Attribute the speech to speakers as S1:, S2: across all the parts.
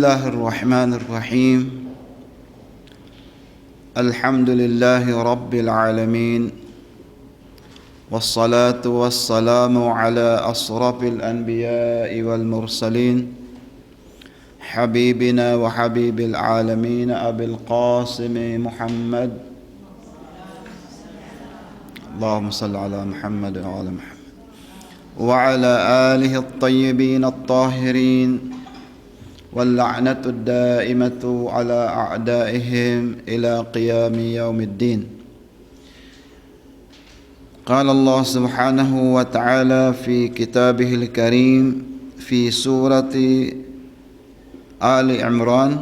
S1: الله الرحمن الرحيم. الحمد لله رب العالمين، والصلاة والسلام على أشرف الأنبياء والمرسلين، حبيبنا وحبيب العالمين أبي القاسم محمد، اللهم صل على محمد وعلى محمد وعلى آله الطيبين الطاهرين، واللعنة الدائمة على أعدائهم إلى قيام يوم الدين. قال الله سبحانه وتعالى في كتابه الكريم في سورة آل عمران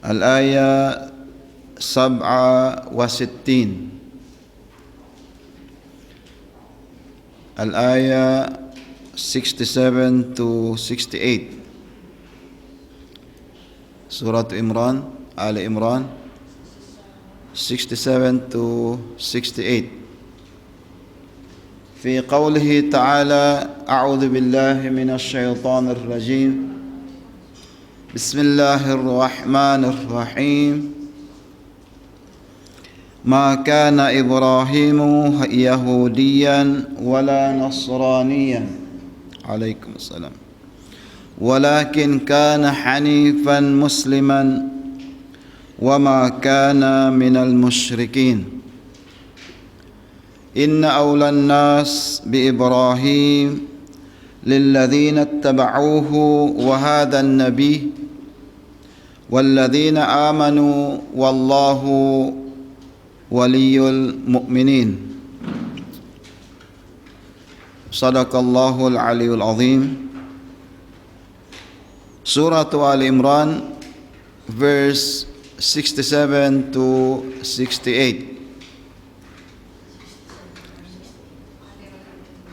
S1: الآية 67، الآية 67 to 68. Surah Imran, Ali Imran 67 to 68. في قوله تعالى: أعوذ بالله من الشيطان الرجيم، بسم الله الرحمن الرحيم. ما كان إبراهيم يهوديا ولا نصرانيا، عليكم السلام، ولكن كان حنيفا مسلما وما كان من المشركين. إن أولى الناس بإبراهيم للذين اتبعوه وهذا النبي والذين آمنوا والله ولي المؤمنين. صدق الله العلي العظيم. Surah Al Imran, verse 67 to 68.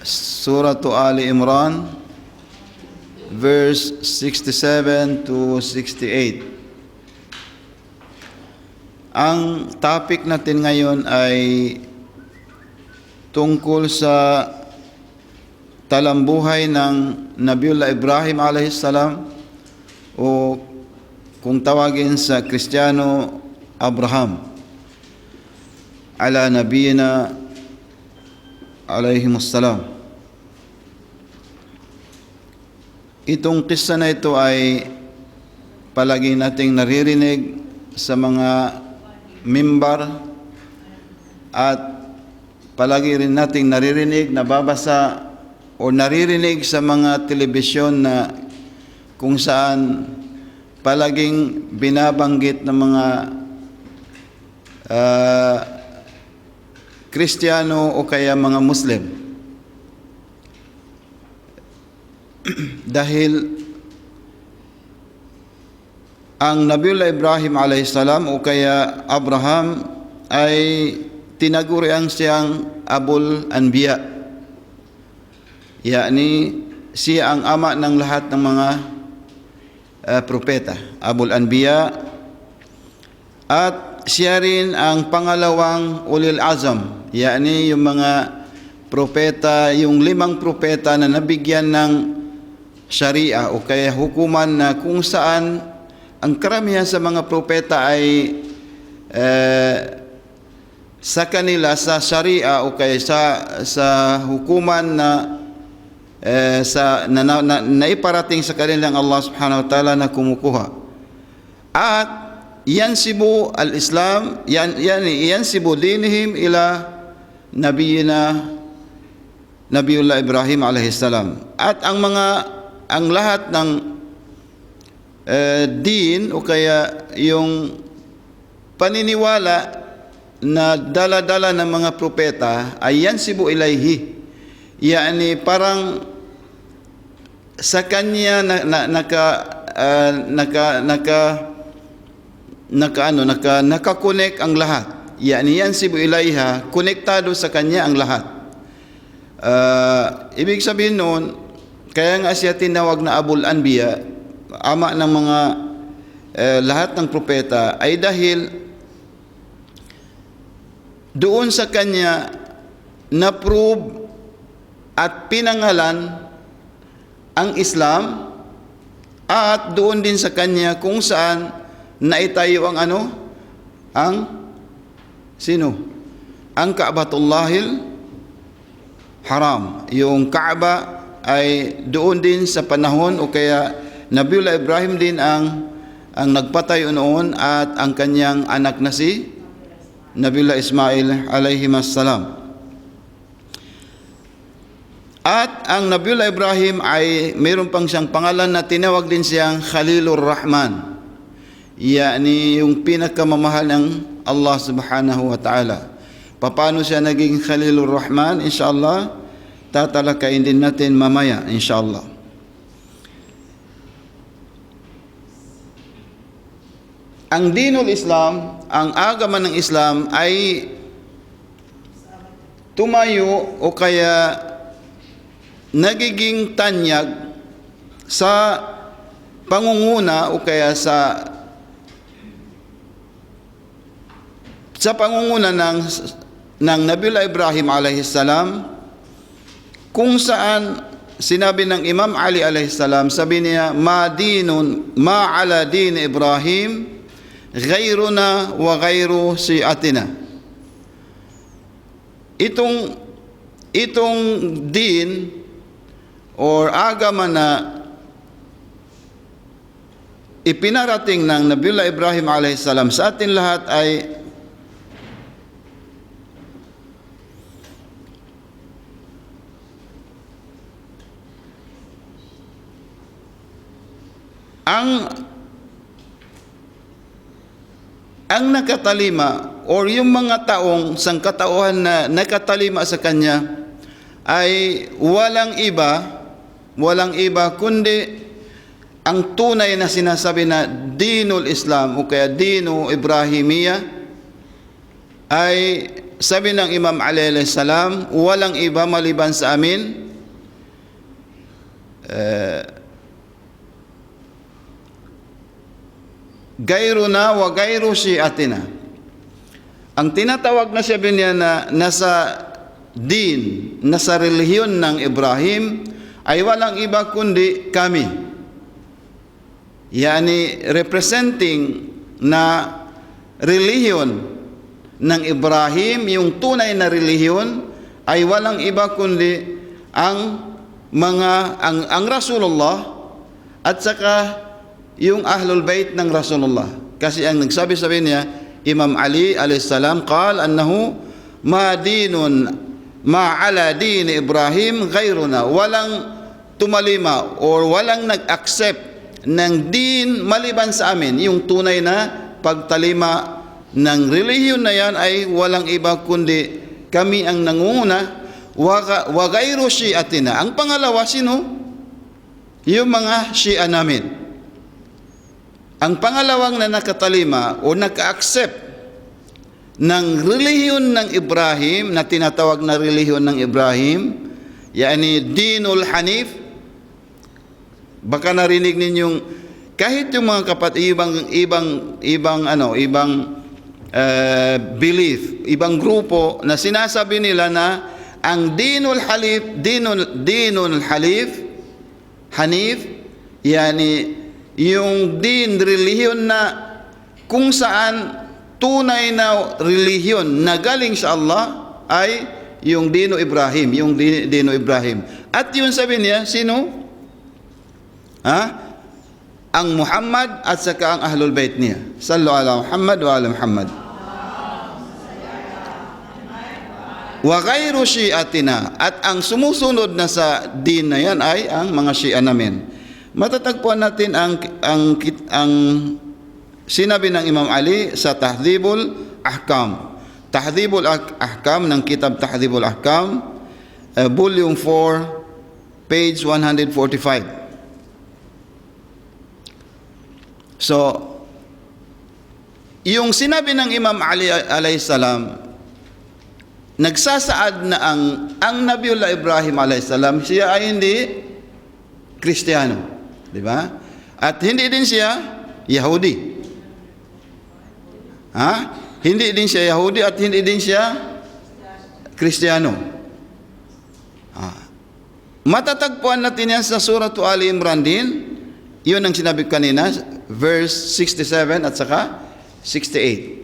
S1: Surah Al Imran, verse 67 to 68. Ang topic natin ngayon ay tungkol sa talambuhay ng Nabiullah Ibrahim alayhis salam, o kung tawagin sa Kristiyano, Abraham ala nabiyina alayhimussalam. Itong kisa na ito ay palagi nating naririnig sa mga mimbar at palagi rin nating naririnig, nababasa o naririnig sa mga telebisyon na kung saan palaging binabanggit ng mga Kristiyano o kaya mga Muslim dahil ang Nabiullah Ibrahim alayhis salam o kaya Abraham ay tinagurian siyang Abul Anbiya, yani siya ang ama ng lahat ng mga propeta, Abul Anbiya, at siya rin ang pangalawang Ulil Azam, yani yung mga propeta, yung 5 propeta na nabigyan ng sharia o kaya hukuman na kung saan ang karamihan sa mga propeta ay sa kanila sa sharia o kaya sa hukuman na naiparating sa kanilang Allah subhanahu wa ta'ala na kumukuha. At yansibu al-Islam, yansibu dinihim ila nabiyina Nabiullah Ibrahim alayhis salam. At ang lahat ng din o kaya yung paniniwala na dala-dala ng mga propeta ay yansibu ilayhi, yani parang sa kanya nakakonek ang lahat, yani yansibu ilayha, konektado sa kanya ang lahat. Ibig sabihin noon, kaya nga siya tinawag na Abul Anbiya, ama ng mga lahat ng propeta, ay dahil doon sa kanya na-prove at pinangalan ang Islam at doon din sa kanya kung saan naitayo ang ano? Ang sino? Ang Ka'batullahil Haram. Yung Kaaba ay doon din sa panahon, o kaya Nabiullah Ibrahim din ang nagpatayo noon, at ang kanyang anak na si Nabiullah Ismail alayhimassalam. At ang Nabiullah Ibrahim ay mayroon pang siyang pangalan na tinawag din siyang Khalilur Rahman. Yani yung pinakamamahal ng Allah subhanahu wa ta'ala. Paano siya naging Khalilur Rahman? Inshallah, tatalakayin din natin mamaya, inshallah. Ang dinul Islam, ang agama ng Islam ay tumayo o kaya nagiging tanyag sa pangunguna o kaya sa pangunguna ng Nabiullah Ibrahim alayhis salam, kung saan sinabi ng Imam Ali alayhis salam, sabi niya, ma ala din Ibrahim ghayruna wa ghayru si'atina. Itong din or agama na ipinarating ng Nabiullah Ibrahim alayhis salam sa atin lahat ay ang nakatalima or yung mga taong sangkatauhan na nakatalima sa kanya ay walang iba kundi ang tunay na sinasabi na dinul Islam o kaya dinu Ibrahimiyya, ay sabi ng Imam Ali alayhis salam, walang iba maliban sa amin gayruna wa gayru syiatina. Ang tinatawag na sabi niya na nasa din, nasa relihiyon ng Ibrahim, ay walang iba kundi kami. Yani representing na relihiyon ng Ibrahim, yung tunay na relihiyon, ay walang iba kundi ang Rasulullah at saka yung Ahlul Bait ng Rasulullah. Kasi ang nagsabi niya, Imam Ali alayhis salam, qal annahu ma ala din Ibrahim ghayruna. Walang tumalima or walang nag-accept ng din maliban sa amin. Yung tunay na pagtalima ng relihiyon na yan ay walang iba kundi kami ang nangunguna, wa ghayru syiatina. Ang pangalawa, sino? Yung mga Shia namin. Ang pangalawang na nakatalima o naka-accept ng relihiyon ng Ibrahim, na tinatawag na relihiyon ng Ibrahim, yani Dinul Hanif. Baka narinig ninyong kahit yung mga ibang belief, ibang grupo na sinasabi nila na ang Dinul Hanif, yani yung din, relihiyon na kung saan tunay na relihiyon na galing sa Allah ay yung Dinu Ibrahim, yung Dinu Ibrahim. At yun sabi niya, sino? Ang Muhammad at saka ang Ahlul Bait niya. Sallu ala Muhammad wa ala Muhammad. Wa ghayru syiatina, at ang sumusunod na sa din na yan ay ang mga Shia namin. Matatagpuan natin ang sinabi ng Imam Ali sa Tahdhibul Ahkam. Tahdhibul Ahkam ng kitab Tahdhibul Ahkam, volume 4, page 145. So, yung sinabi ng Imam Ali alayhis salam, nagsasaad na ang Nabiullah Ibrahim alayhis salam, siya ay hindi Kristiyano. Di ba? At hindi din siya Yahudi. Hindi din siya Yahudi at hindi din siya Kristiyano. Matatagpuan natin yan sa Surah Ali Imran din, Yun ang sinabi ko kanina, verse 67 at saka 68.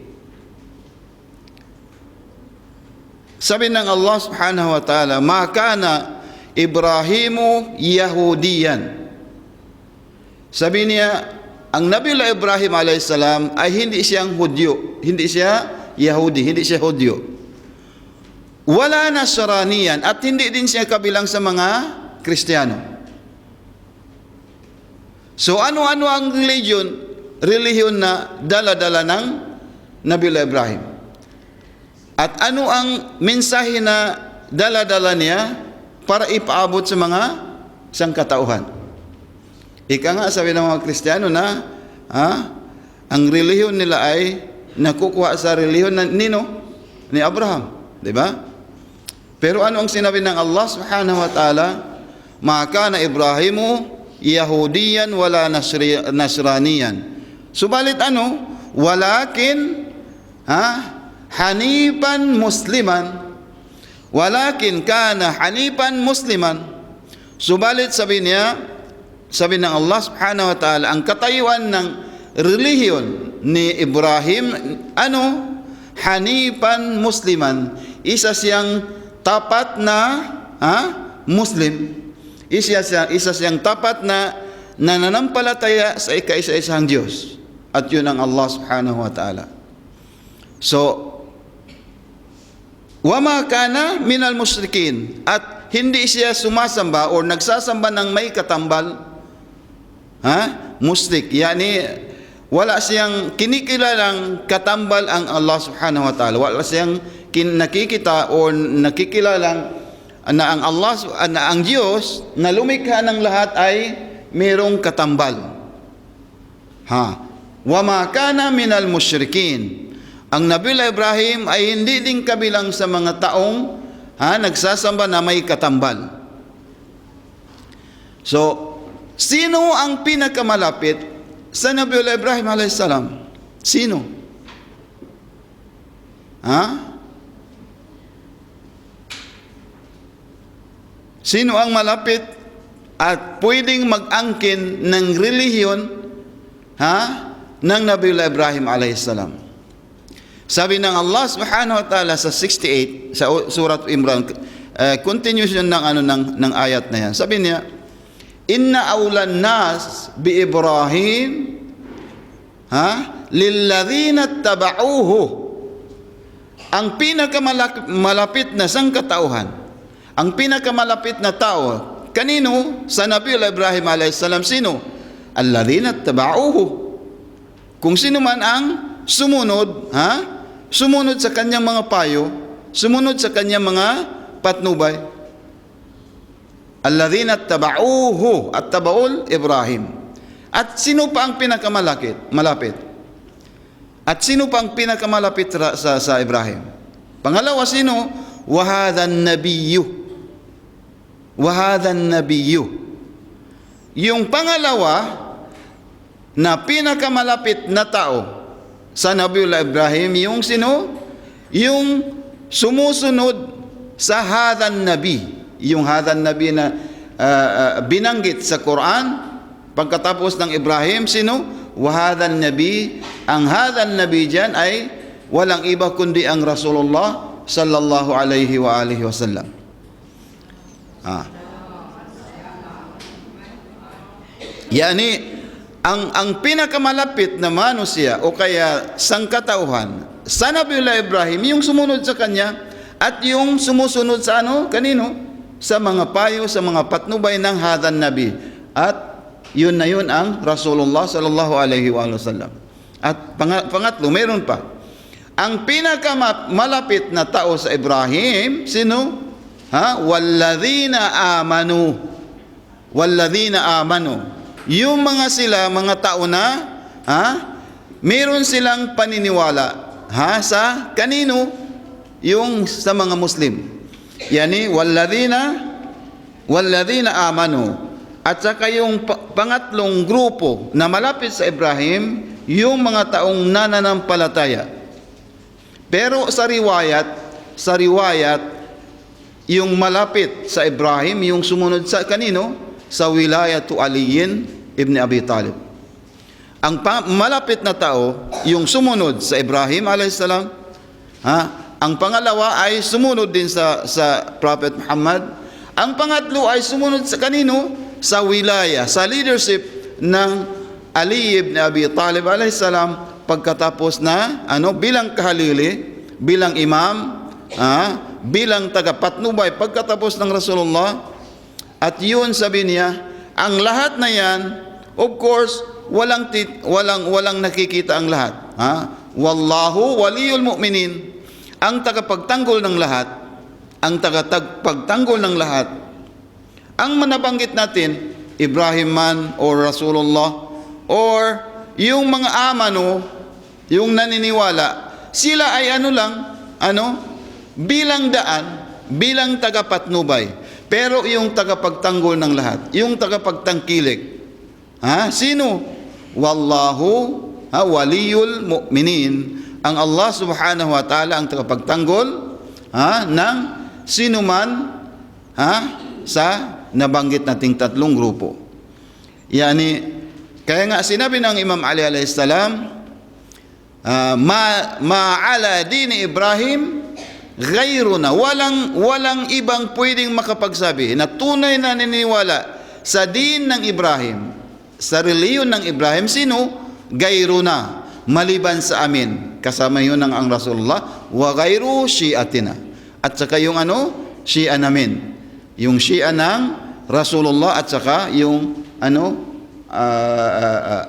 S1: Sabi ng Allah subhanahu wa ta'ala, "Ma kana Ibrahimu Yahudiyan." Sabi niya, ang Nabiullah Ibrahim alaihissalam ay hindi siyang Hudyo, hindi siya Yahudi, hindi siya Hudyo. Wala Nasraniyan, at hindi din siya kabilang sa mga Kristiyano. So ano-ano ang relihiyon na dala-dala ng Nabiullah Ibrahim? At ano ang mensahe na dala-dala niya para ipaabot sa mga sangkatauhan? Ika nga, sabi ng mga Kristiyano na ang relihiyon nila ay nakukuha sa relihiyon ni Abraham, di ba? Pero ano ang sinabi ng Allah subhanahu wa ta'ala? "Ma kana Ibrahimu Yahudiyan wala Nasraniyan." Subalit walakin hanifan musliman, walakin kana hanifan musliman. Subalit sabi ng Allah subhanahu wa ta'ala, ang katayuan ng relihiyon ni Ibrahim, hanifan musliman, isa siyang tapat na Muslim, isa siyang tapat na nananampalataya sa ika-isa-isang Diyos, at yun ang Allah subhanahu wa ta'ala. So wama kana minal musyrikin, at hindi siya sumasamba o nagsasamba ng may katambal, musyrik, yani wala siyang kinikilalang katambal ang Allah subhanahu wa ta'ala, wala siyang nakikita o nakikilalang na ang Diyos na lumikha ng lahat ay mayroong katambal. Wama kana minal musyrikin. Ang Nabiullah Ibrahim ay hindi din kabilang sa mga taong nagsasamba na may katambal. So, sino ang pinakamalapit sa Nabiullah Ibrahim alaihissalam? Sino? Sino ang malapit at pwedeng mag-angkin ng relihiyon ng Nabiullah Ibrahim alaihissalam? Sabi ng Allah subhanahu wa ta'ala sa 68 sa surat Imran, continuation ng ayat na yan. Sabi niya, "Inna awlan nas bi Ibrahim lilladhina tabauhu." Ang pinakamalapit na sangkatauhan, ang pinakamalapit na tao, kanino? Sa Nabiullah Ibrahim alaihissalam. Sino? Alladhina tabauhu. Kung sino man ang sumunod, sumunod sa kanyang mga payo, sumunod sa kanyang mga patnubay. Alladhina tabauhu, at tabaul Ibrahim. At sino pa ang malapit? At sino pa ang pinakamalapit sa Ibrahim? Pangalawa, sino? Wahadhan nabiyyu. Wahadhan nabiyyu. Yung pangalawa na pinakamalapit na tao sa Nabiullah Ibrahim, yung sino? Yung sumusunod sa hadhan nabi. Yung hadhan nabi na binanggit sa Quran pagkatapos ng Ibrahim, sino? Wahadhan nabi. Ang hadhan nabi dyan ay walang iba kundi ang Rasulullah sallallahu alaihi wa alihi wasallam. Yani ang pinakamalapit na manusia o kaya sangkatauhan sa Nabiullah Ibrahim, yung sumunod sa kanya at yung sumusunod sa kanino? Sa mga payo, sa mga patnubay ng hadhan nabi. At yun na yun ang Rasulullah sallallahu alaihi wa sallam. At pangatlo, mayroon pa. Ang pinakamalapit na tao sa Ibrahim, sino? Walladhina amanu. Walladhina amanu. Yung mga tao na meron silang paniniwala sa kanino? Yung sa mga Muslim. Yani walladhina amanu. At saka yung pangatlong grupo na malapit sa Ibrahim, yung mga taong nananampalataya. Pero sa riwayat, yung malapit sa Ibrahim, yung sumunod sa kanino? Sa wilayatu Aliyin ibn Abi Talib. Ang malapit na tao, yung sumunod sa Ibrahim alayhisalam, ang pangalawa ay sumunod din sa Prophet Muhammad. Ang pangatlo ay sumunod sa kanino? Sa wilaya, sa leadership ng Ali ibn Abi Talib alayhisalam, pagkatapos na bilang kahalili, bilang imam, bilang tagapatnubay pagkatapos ng Rasulullah. At yun sabi niya, ang lahat na yan, of course, walang nakikita ang lahat. Wallahu waliyul mu'minin. Ang tagapagtanggol ng lahat, ang tagapagtanggol ng lahat. Ang manabanggit natin, Ibrahim man or Rasulullah or yung mga amano, yung naniniwala, sila ay bilang daan, bilang tagapatnubay. Pero yung tagapagtanggol ng lahat, yung tagapagtangkilik, sino? Wallahu waliyul mu'minin. Ang Allah subhanahu wa ta'ala ang tagapagtanggol ng sinuman sa nabanggit nating tatlong grupo. Kaya nga sinabi ng Imam Ali alayhi salam, ala dini Ibrahim ghayruna, walang ibang pwedeng makapagsabi na tunay na naniniwala sa din ng Ibrahim, sa reliyon ng Ibrahim. Sino? Ghayruna, maliban sa amin. Kasama yun ng ang Rasulullah, wa ghayru syiatina. At saka yung Shia namin. Yung Shia ng Rasulullah at saka yung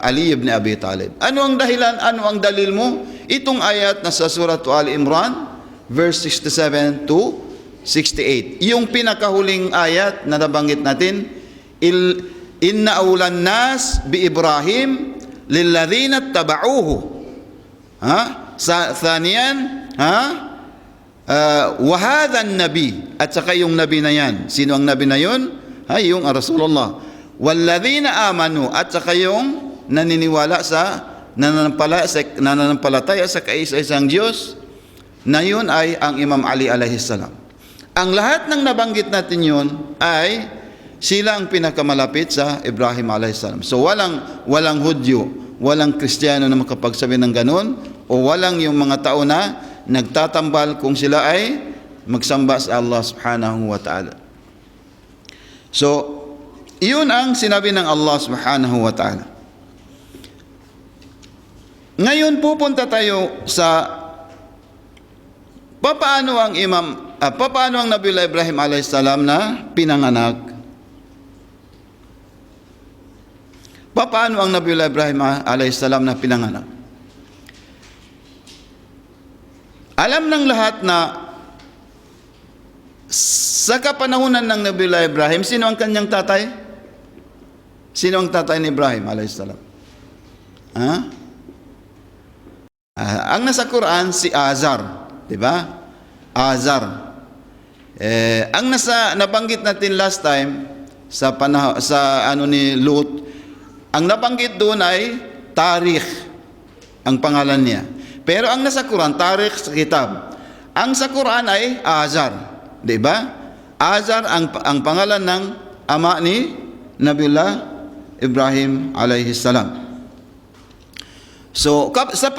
S1: Ali ibn Abi Talib. Ano ang dahilan? Ano ang dalil mo? Itong ayat na sa Surah Al Imran, verse 67 to 68. Yung pinakahuling ayat na nabanggit natin, inna awlan nas bi Ibrahim lilladhina tabauhu. Sa thaniyan, wa hadha an-nabi, at saka yung nabi na yan. Sino ang nabi na yun? Yung Rasulullah. Walladhina amanu, at saka yung naniniwala nananampalataya sa kaisa-isang Diyos, na yun ay ang Imam Ali alayhi salam. Ang lahat ng nabanggit natin yun ay sila ang pinakamalapit sa Ibrahim alayhi salam. So walang Hudyo, walang Kristiyano na makapagsabi ng ganun, o walang yung mga tao na nagtatambal kung sila ay magsamba sa Allah subhanahu wa ta'ala. So, iyon ang sinabi ng Allah subhanahu wa ta'ala. Ngayon pupunta tayo sa paano ang Nabiullah Ibrahim alayhis salam na pinanganak. Paano ang Nabiullah Ibrahim alayhis salam na pinanganak? Alam ng lahat na sa kapanahunan ng Nabiullah Ibrahim, sino ang kanyang tatay? Sino ang tatay ni Ibrahim alayhis salam? Ang nasa Quran si Azar, di ba? Azar. Ang nabanggit natin last time sa ni Lut, ang nabanggit doon ay Tarikh ang pangalan niya. Pero ang nasa Quran, Tarikh sa kitab. Ang sa Quran ay Azar, di ba? Azar ang pangalan ng ama ni Nabiullah Ibrahim alayhis salam. So, sa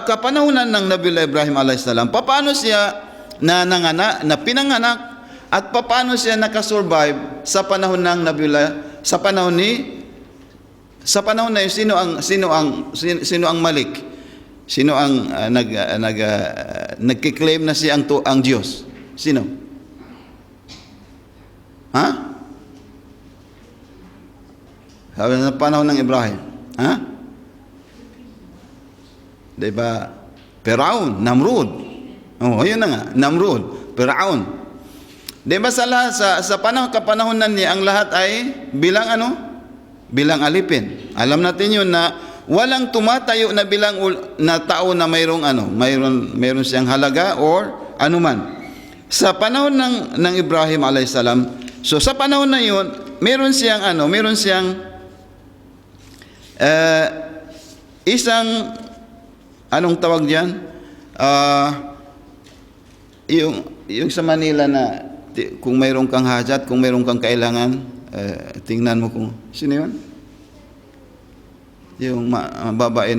S1: kapanahunan ng Nabiullah Ibrahim alayhis salam, paano siya pinanganak at paano siya nakasurvive sa panahon ng Nabiullah, sa panahon na yun, sino ang malik? Sino ang nagki-claim na siya ang Diyos? Sino? Sabi na panahon ng Ibrahim. Diba? Firaun, Namrud. Yun na nga, Namrud, Firaun. Diba sa kapanahonan niya, ang lahat ay bilang bilang alipin. Alam natin yun na walang tumatayo na bilang na tao na mayroon siyang halaga or anuman. Sa panahon ng Ibrahim alayhis salam, so sa panahon na yun, meron siyang isang anong tawag diyan? Yung sa Manila na kung mayroon kang hajat, kung mayroon kang kailangan, tingnan mo kung sino yun? Yung babae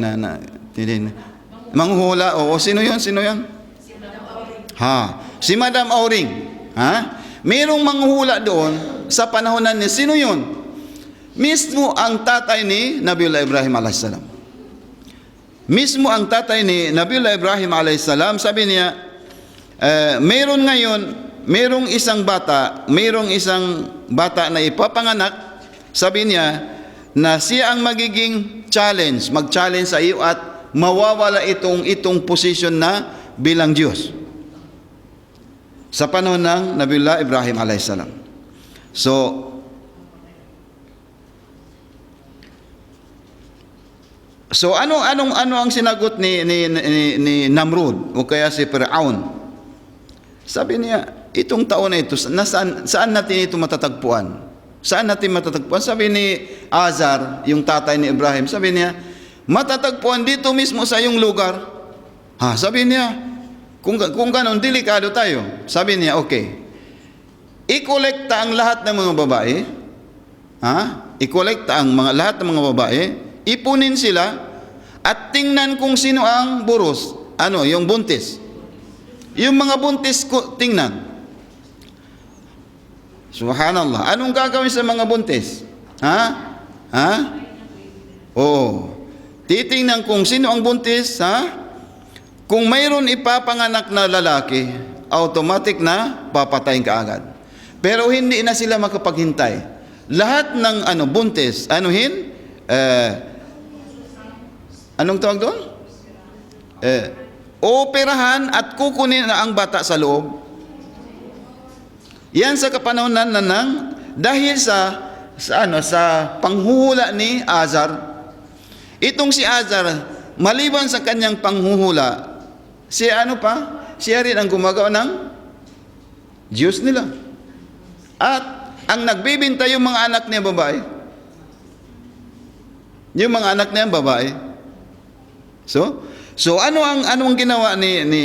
S1: manghuhula. Oo, sino yun? Sino yun? Ha, si Madam Auring. Ha? Mayroong manghuhula doon sa panahonan niya. Sino yun? Mismo ang tatay ni Nabiullah Ibrahim alaihissalam. Mismo ang tatay ni Nabiullah Ibrahim alaihissalam, sabi niya, mayroong isang bata na ipapanganak, sabi niya, na siya ang magiging mag-challenge sa iyo at mawawala itong posisyon na bilang Diyos. Sa panahon ng Nabiullah Ibrahim alaihissalam. So ano ang sinagot ni Namrud o kaya si Firaun? Sabi niya, itong taon na ito, saan natin ito matatagpuan? Saan natin matatagpuan? Sabi ni Azar, yung tatay ni Ibrahim, sabi niya, matatagpuan dito mismo sa iyong lugar. Ha, sabi niya, kung ganon, delikado tayo. Sabi niya, okay, i-kolekta ang lahat ng mga babae, i-kolekta ang lahat ng mga babae, ipunin sila, at tingnan kung sino ang buros, yung buntis. Yung mga buntis, tingnan. Subhanallah. Anong gagawin sa mga buntis? Oo. Titingnan kung sino ang buntis, Kung mayroon ipapanganak na lalaki, automatic na papatayin ka agad. Pero hindi na sila makapaghintay. Lahat ng buntis, anong tawag doon? Operahan at kukunin na ang bata sa loob. Yan sa kapanahonan dahil sa panghuhula ni Azar. Itong si Azar, maliban sa kanyang panghuhula, siya rin ang gumagawa ng Diyos nila. At ang nagbibinta yung mga anak niya babae. Yung mga anak niya babae. So ano ang ginawa ng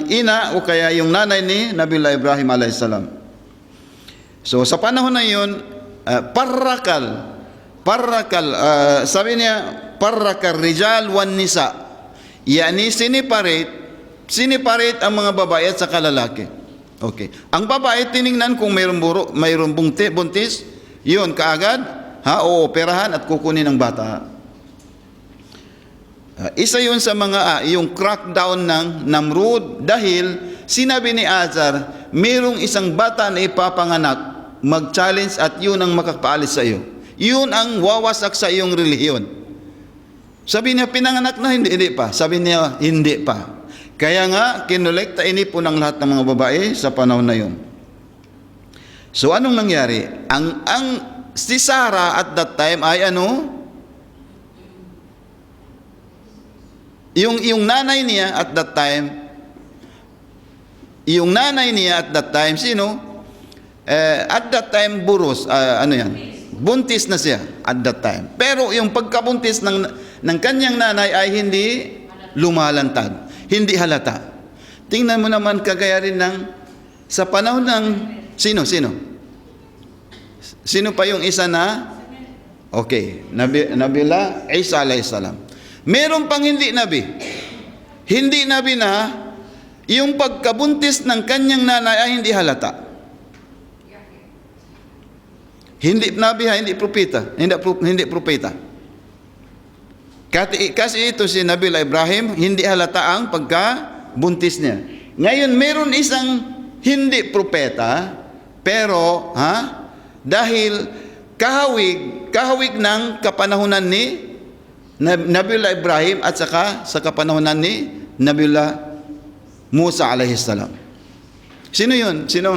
S1: ina o kaya yung nanay ni Nabiullah Ibrahim alaihissalam? So sa panahon na yun, sabi niya, parrakal rijal wan nisa, yani siniparate ang mga babae at saka lalaki. Okay, ang babae tiningnan kung mayroong buntis, yun kaagad ooperahan at kukunin ang bata. Isa yun sa mga yung crackdown ng Namrud, dahil sinabi ni Azar, mayroong isang bata na ipapanganak, mag-challenge at yun ang makakapaalis sa iyo. Yun ang wawasak sa iyong relihiyon. Sabi niya, pinanganak na? Hindi pa. Sabi niya, hindi pa. Kaya nga, kinolekta inipon ang lahat ng mga babae sa panahon na yun. So anong nangyari? Si Sarah at that time ay yung nanay niya at that time, sino? At that time, buros, buntis na siya at that time. Pero yung pagkabuntis ng kanyang nanay ay hindi lumalantad, hindi halata. Tingnan mo naman kagaya rin sa panahon ng, sino? Sino pa yung isa na? Okay, Nabiullah Isa alayhisalam. Meron pang hindi nabi. Hindi nabi na yung pagkabuntis ng kanyang nanay ay hindi halata. Hindi nabi, hindi propeta. Hindi propeta. Kasi ito si Nabiullah Ibrahim, hindi halata ang pagkabuntis niya. Ngayon, meron isang hindi propeta, pero dahil kahawig ng kapanahunan ni Nabiullah Ibrahim at saka sa kapanahonan ni Nabiullah Musa alaihissalam. Sino yun? Sino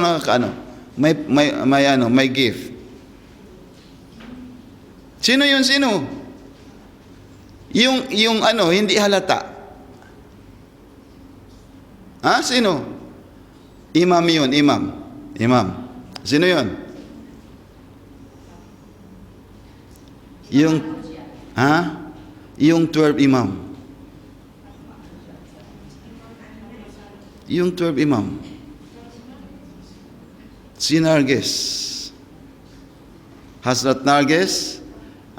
S1: may gift? Sino yun? Yung hindi halata. Sino? Imam yun, imam. Sino yun? Yung 12 imam. Yung 12 imam. Si Narges. Hazrat Narges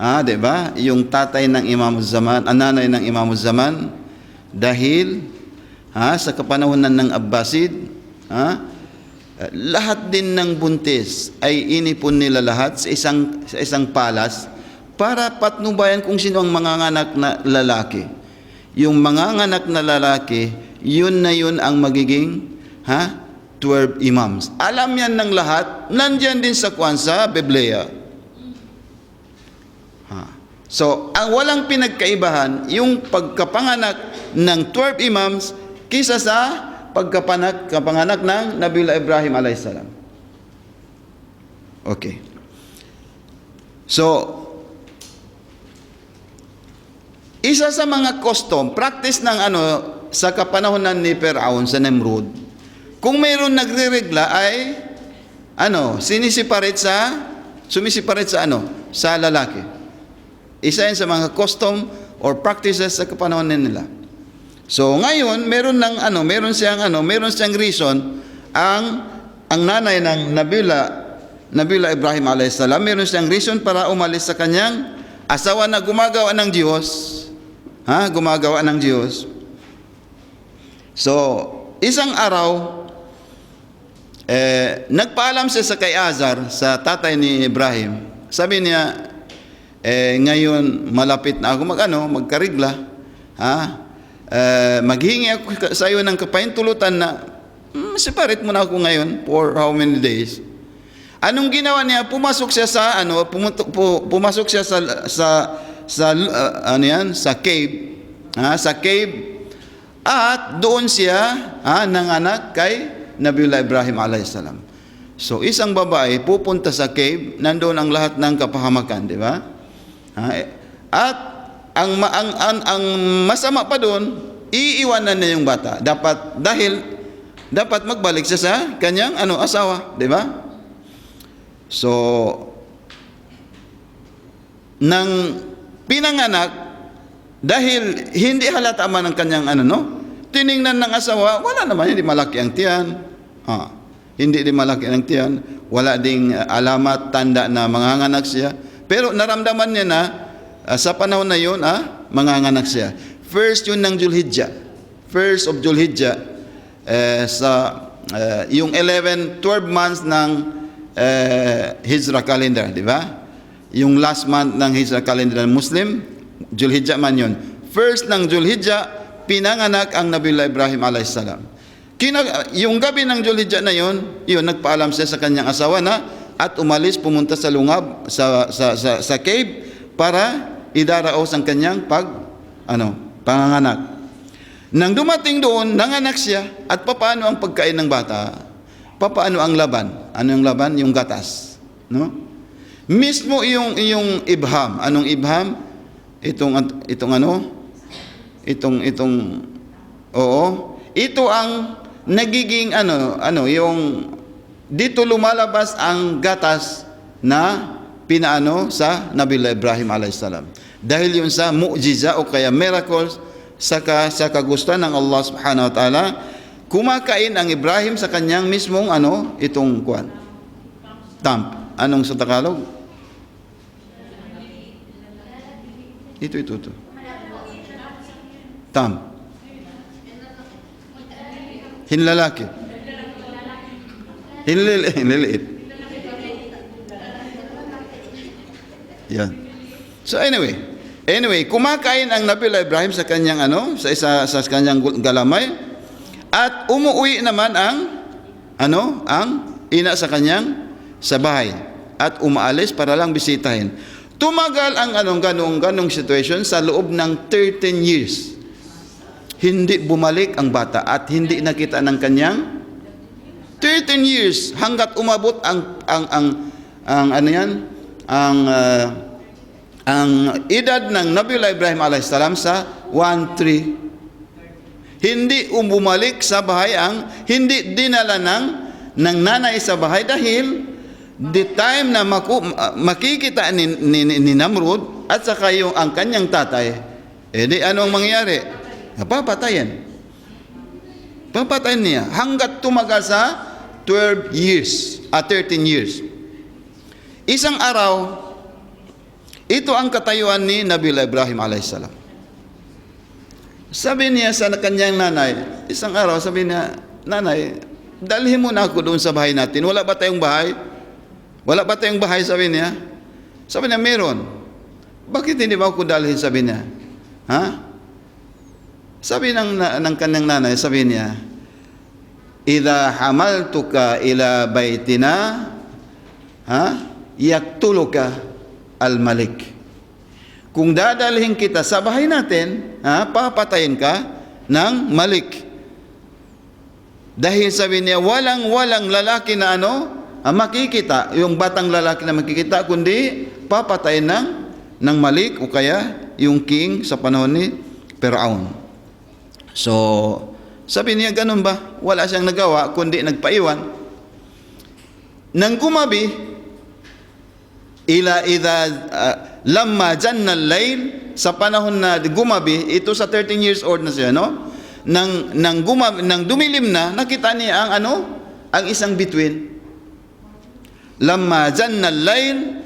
S1: 'Di ba? Yung tatay ng Imam Zaman, nanay ng Imam Zaman, dahil sa kapanahunan ng Abbasid, lahat din ng buntis ay inipon nila lahat sa isang palas para patnubayan kung sino ang manganganak na lalaki. Yung manganganak na lalaki, yun ang magiging 12 imams. Alam yan ng lahat, nandyan din sa sa Biblia. So, ang walang pinagkaibahan, yung pagkapanganak ng 12 imams kisa sa pagkapanganak ng Nabiullah Ibrahim alayhisalam. Okay. So, isa sa mga custom, practice ng sa kapanahonan ni Firaun sa Nimrod, kung mayroon nagre-regla ay sumisiparate sa lalaki. Isa yan sa mga custom or practices sa kapanahonan nila. So ngayon, meron siyang reason ang nanay ng Nabiullah Ibrahim alayhisalam, meron siyang reason para umalis sa kanyang asawa na gumagawa ng Diyos. Gumagawa ng Diyos. So, isang araw, nagpaalam siya sa kay Azar, sa tatay ni Ibrahim. Sabi niya, ngayon malapit na ako magkarigla. Maghingi ako sa iyo ng kapahintulutan na separate mo na ako ngayon for how many days. Anong ginawa niya? Pumasok siya sa cave. Sa cave. At doon siya nanganak kay Nabiullah Ibrahim alayhisalam. So isang babae pupunta sa cave, nandoon ang lahat ng kapahamakan, di ba? At ang masama pa doon, iiwanan na yung bata. Dapat magbalik siya sa kanyang asawa, di ba? So nang pinanganak, dahil hindi halata man ang kanyang tiningnan ng asawa, wala naman, hindi malaki ang tiyan. Hindi din malaki ang tiyan, wala ding alamat, tanda na manganganak siya. Pero naramdaman niya na sa panahon na yun, manganganak siya. First yun ng Julhijjah. First of Julhijjah, yung 12 months ng Hijrah calendar, di ba? Yung last month ng Hijrah calendar ng Muslim, Julhijjah man yun. First ng Julhijjah, pinanganak ang Nabiullah Ibrahim alayhisalam. Yung gabi ng Julhijjah na yun, nagpaalam siya sa kanyang asawa na at umalis, pumunta sa lungab, sa cave, para idaraos ang kanyang panganganak. Nang dumating doon, nanganak siya, at papaano ang pagkain ng bata? Papaano ang laban? Ano yung laban? Yung gatas. No? Mismo yung ibham. Anong ibham? Ito ang nagiging yung dito lumalabas ang gatas na pinaano sa Nabiullah Ibrahim alayhisalam. Dahil yun sa mu'jiza o kaya miracles sa kagustuhan ng Allah subhanahu wa ta'ala, kumakain ang Ibrahim sa kanyang mismong tamp. Anong sa Tagalog? Ito. Tamp. Hinlalaki. Hinliliit. Yan. So anyway, kumakain ang Nabiullah Ibrahim sa kanyang sa kanyang galamay, at umuwi naman ang ina sa kanyang sa bahay at umaalis para lang bisitahin. Tumagal ang ganong situation sa loob ng 13 years. Hindi bumalik ang bata at hindi nakita ng kanyang 13 years hanggat umabot ang edad ng Nabiullah Ibrahim alayhisalam sa 13. Hindi bumalik sa bahay hindi dinala ng nanay sa bahay dahil the time na makikita ni Namrud at saka ang kanyang tatay, di anong mangyayari? Papatayin niya hanggat tumagal sa 13 years. Isang araw, Ito ang katayuan ni Nabiullah Ibrahim alaihissalam. Sabi niya sa kanyang nanay, isang araw sabi niya, nanay, dalhin mo na ako doon sa bahay natin. Wala ba tayong bahay? Wala ba tayong bahay, sabi niya. Sabi niya, meron. Bakit hindi ba ako dalhin, sabi niya. Ha? Sabi ng kanyang nanay, sabi niya, idha hamaltuka ila baytina, yaktuluka al-malik. Kung dadalhin kita sa bahay natin, papatayin ka ng malik. Dahil sabi niya, walang lalaki na makikita, yung batang lalaki na makikita, kundi papatayin ng malik o kaya yung king sa panahon ni Firaun. So, sabi niya, ganun ba? Wala siyang nagawa, kundi nagpaiwan. Nang gumabi, lamma janna al-layl, sa panahon na gumabi, ito sa 13 years old na siya, no? Nang dumilim na, nakita niya ang isang bituin. Lamma janna al-layl,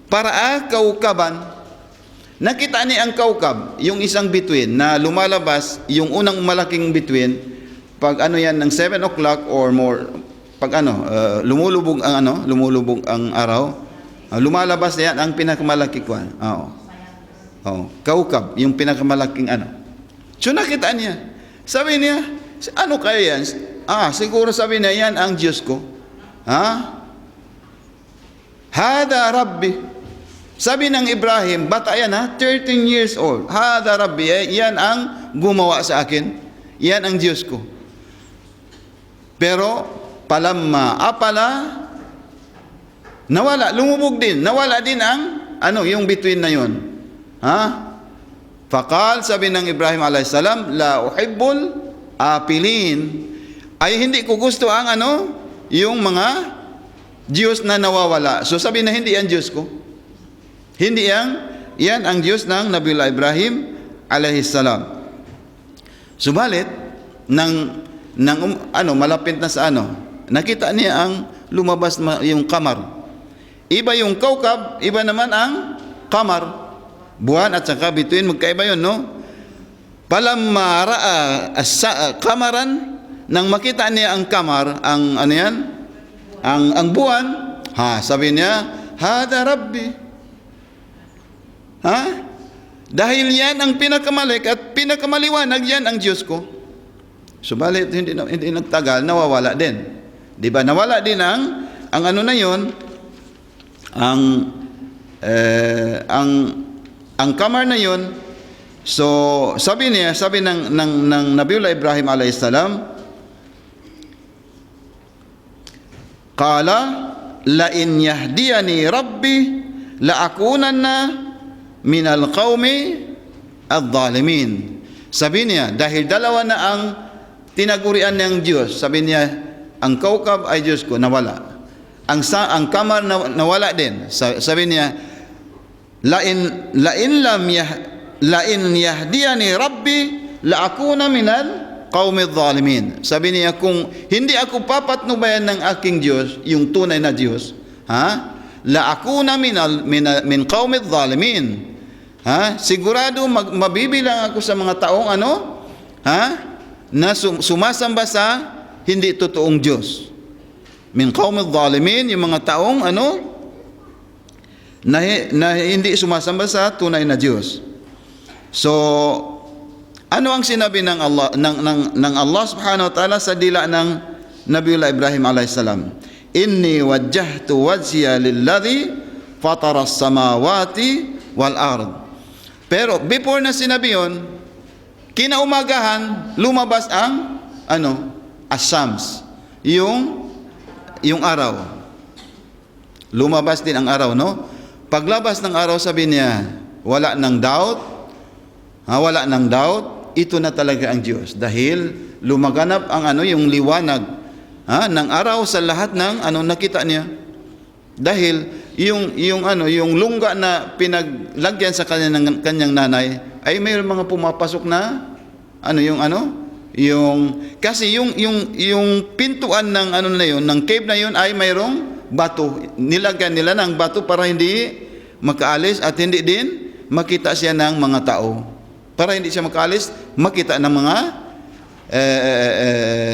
S1: paraa kaukaban. Nakita niya ang kaukab, yung isang bituin na lumalabas, yung unang malaking bituin, pag yan ng 7 o'clock or more, pag lumulubog ang araw, lumalabas yan ang pinakamalaki ko. Kaukab, yung pinakamalaking So nakita niya. Sabi niya, ano kaya yan? Siguro sabi niya, yan ang Diyos ko. Hada Rabbi. Sabi ng Ibrahim, bata yan 13 years old. Hada Rabbi, yan ang gumawa sa akin. Yan ang Diyos ko. Pero, nawala, lumubog din. Nawala din yung bituin na yun. Faqal, sabi ng Ibrahim alaihissalam, la uhibbul apilin. Ay hindi ko gusto ang yung mga Diyos na nawawala. So sabi na, hindi yan Diyos ko. Hindi yan ang Diyos ng Nabiullah Ibrahim alaihissalam. Subalit, malapit na sa nakita niya ang lumabas yung kamar. Iba yung kaukab, iba naman ang kamar. Buwan at saka bituin, magkaiba yun, no? Palamma ra'a kamaran, nang makita niya ang kamar, ang buwan, sabi niya, hada Rabbi. Dahil yan ang pinakamalik at pinakamaliwanag, yan ang Diyos ko. Subalit, hindi nagtagal, nawawala din. Di ba? Nawala din ang na yun, ang kamar na yun. So sabi ng Nabiullah Ibrahim alaihissalam, qala la in yahdiyani rabbi la akunanna min alqawmi adh-dhalimin. Sabi niya, dahil dalawa na ang tinagurian ng Diyos, sabi niya, ang kaukab ay Diyos ko, nawala. Ang kamar nawala din. Sabi niya, la in yahdiyani rabbi la akuna minal qaumi adh-dhalimin. Sabi niya, kung hindi ako papatnubayan ng aking Diyos, yung tunay na Diyos, la akuna min qaumi adh-dhalimin. Sigurado mabibilang ako sa mga taong na sumasamba sa hindi totoong Diyos. Min qaumid dhalimin, yung mga taong na hindi sumasamba sa tunay na Diyos. So ano ang sinabi ng Allah subhanahu wa ta'ala sa dila ng Nabiullah Ibrahim alaihissalam? Inni wajjahtu wajhiya lilladhi fatara as-samawati wal ard. Pero before na sinabi yun, kinaumagahan lumabas ang as-shams, yung araw. Lumabas din ang araw, no? Paglabas ng araw, sabi niya, wala ng doubt, ito na talaga ang Diyos. Dahil lumaganap ang yung liwanag ng araw sa lahat ng nakita niya. Dahil yung lungga na pinaglagyan sa kanyang nanay, ay mayroong mga pumapasok na kasi yung pintuan ng ng cave na yun ay mayroong bato. Nilagyan nila ng bato para hindi makaalis at hindi din makita siya ng mga tao. Para hindi siya makaalis, makita ng mga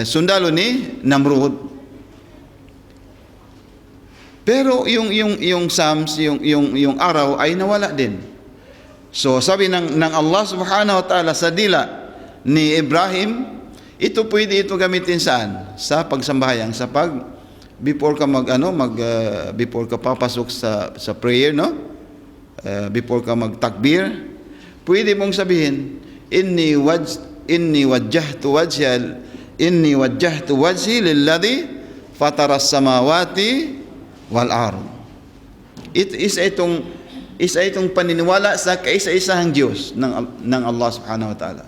S1: sundalo ni Namrud. Pero yung Psalms, yung araw ay nawala din. So sabi ng Allah Subhanahu wa Ta'ala sa dila ni Ibrahim, ito pwede ito gamitin saan? Sa pagsambahyang, sa before ka before ka papasok sa prayer, no? Before ka magtakbir, pwede mong sabihin, inni wajjahtu wajhi lilladhi fatara samawati wal ard. Isa itong paniniwala sa kaisa-isahang Diyos ng Allah Subhanahu wa Ta'ala.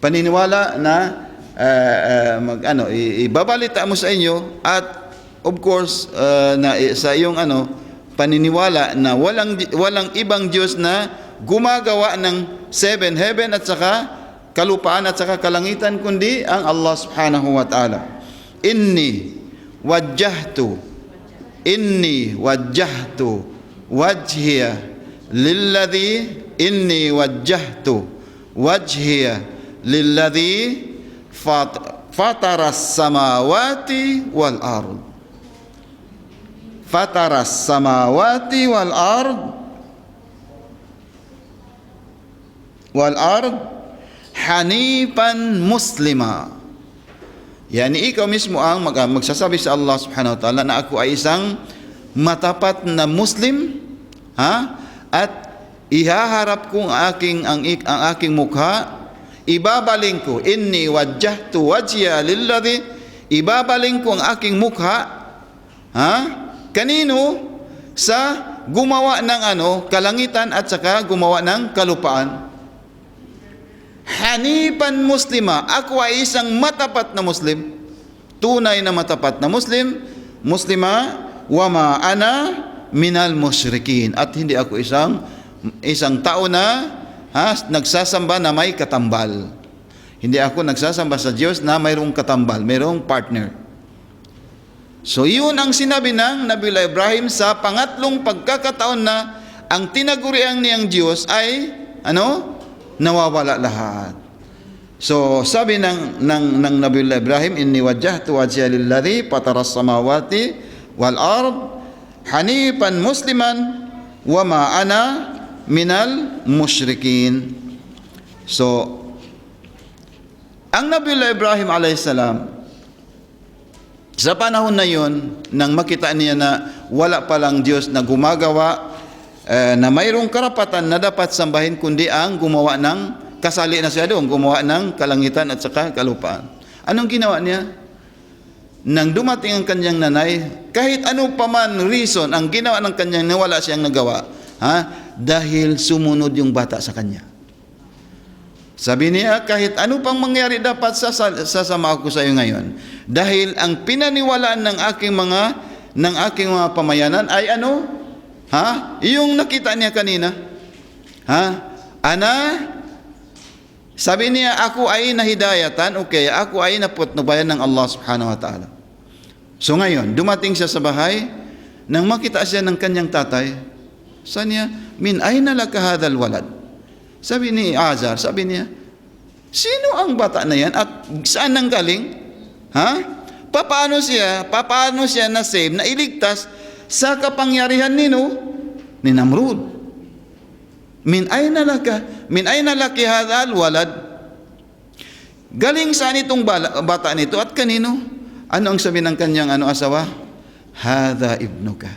S1: Paniniwala na ibabalita mo sa inyo, at of course na sa iyong paniniwala na walang ibang Diyos na gumagawa ng seven heaven at saka kalupaan at saka kalangitan kundi ang Allah Subhanahu wa Ta'ala. Inni wajjahtu wajhiya lilladhi fatara samawati wal ard. Fatara samawati wal ard hanifan muslima. Yani ikaw mismo ang magsasabi sa Allah Subhanahu wa Ta'ala na ako ay isang matapat na Muslim, at ihaharap ko ang aking mukha, ibabaling ko, inni wajjahtu wajhiya lilladhi, ibabaling ko ang aking mukha, kanino? Sa gumawa ng kalangitan at saka gumawa ng kalupaan. Hanifan muslima, ako ay isang matapat na Muslim, tunay na matapat na muslima, wama ana minal musyrikin, at hindi ako isang tao na nagsasamba na may katambal. Hindi ako nagsasamba sa Diyos na mayroong katambal, mayroong partner. So yun ang sinabi ng Nabiullah Ibrahim sa pangatlong pagkakataon na ang tinagurian niyang Diyos ay nawawala lahat. So sabi ng Nabiullah Ibrahim, inni wajjahtu wajhiya lilladhi fatara samawati wal ard hanifan musliman wama ana minal musyrikin. So ang Nabiullah Ibrahim alayhis salam, sa panahon na yun, nang makita niya na wala palang Diyos na gumagawa na mayroong karapatan na dapat sambahin kundi ang gumawa ng, kasali na siya doon, gumawa ng kalangitan at saka kalupaan. Anong ginawa niya? Nang dumating ang kanyang nanay, kahit ano pa man reason ang ginawa ng kanyang na wala siyang nagawa, dahil sumunod yung bata sa kanya. Sabi niya, kahit ano pang mangyari dapat sasama ako sa iyo ngayon. Dahil ang pinaniwalaan ng aking mga pamayanan ay yung nakita niya kanina. Sabi niya, ako ay nahidayatan, okay, ako ay naputnubayan ng Allah Subhanahu wa Ta'ala. So ngayon, dumating siya sa bahay, nang makita siya ng kanyang tatay, sabi niya, min ayna laka hadhal walad? Sabi ni Azar, sabi niya, sino ang bata na yan at saan nang galing? Paano siya na-save, na iligtas sa kapangyarihan ni Namrud? Min ayna laki hadhal walad? Galing saan itong bata nito at kanino? Ano ang sabi ng kanyang asawa? Hadha ibnuka.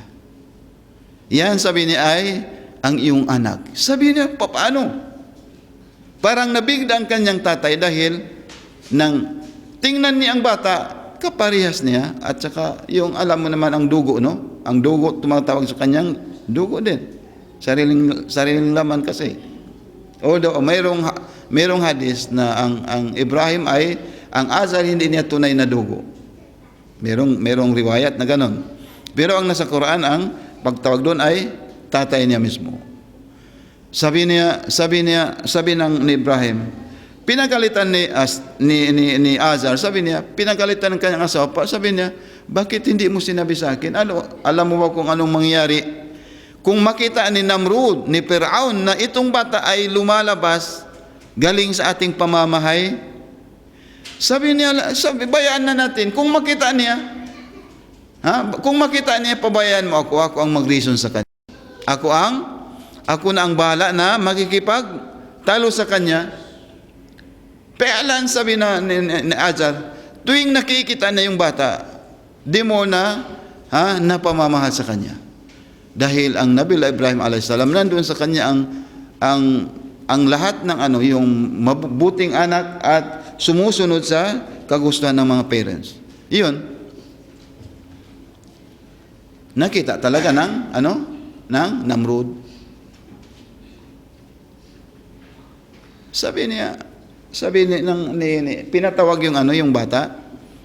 S1: Yan sabi niya ay ang iyong anak. Sabi niya, paano? Parang nabigla ang kanyang tatay dahil nang tingnan niya ang bata, kaparehas niya, at saka yung alam mo naman ang dugo, no? Ang dugo tumatawag sa kanyang dugo din. Sariling laman kasi. Although mayroong hadis na ang Ibrahim ay ang Azar hindi niya tunay na dugo. Mayroong riwayat na ganon. Pero ang nasa Quran, ang pagtawag doon ay tatay niya mismo. Sabi ng ni Ibrahim, pinagalitan ni Azar, sabi niya, pinagalitan ng kanyang asawa, sabi niya, bakit hindi mo sinabi sa akin? Alam mo ba kung anong mangyari kung makita ni Namrud, ni Firaun na itong bata ay lumalabas galing sa ating pamamahay, sabi niya, bayaan na natin. Kung makita niya, kung makita niya, pabayaan mo ako ang mag-reason sa kanya. Ako na ang bahala na makikipagtalo sa kanya. Pealan, sabi ni Ajar, tuwing nakikita na yung bata, di mo na napamamahal sa kanya. Dahil ang Nabiullah Ibrahim a.s. nandun sa kanya ang lahat ng yung mabuting anak at sumusunod sa kagustuhan ng mga parents. Iyon. Nakita talaga ng Namrud. Sabi pinatawag yung bata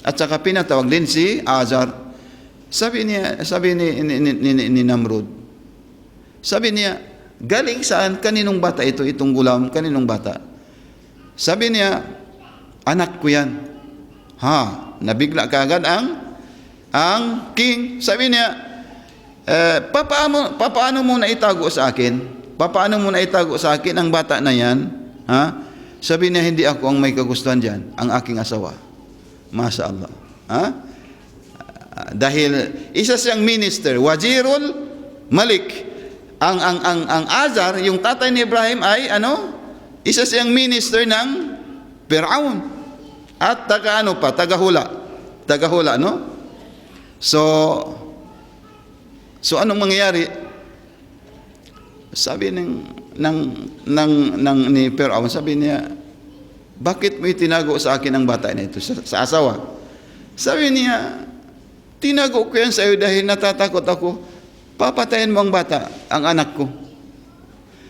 S1: at saka pinatawag din si Azar. Sabi ni Namrud. Sabi niya, galing saan? Kaninong bata ito? Itong gulam, kaninong bata? Sabi niya, anak ko yan. Nabigla kaagad ang king. Sabi niya, papaano mo na itago sa akin? Papaano mo na itago sa akin ang bata na yan? Sabi niya, hindi ako ang may kagustuhan dyan, ang aking asawa. Masya Allah. Dahil isa siyang minister, Wazirul Malik. Ang Azar, yung tatay ni Ibrahim ay isa siyang minister ng Firaun. At tagahula, no? So anong mangyayari? Sabi ni Firaun, sabi niya, bakit mo itinago sa akin ang bata na ito sa asawa? Sabi niya, tinago ko yan sa iyo dahil natatakot ako. Papatayin mo ang bata, ang anak ko.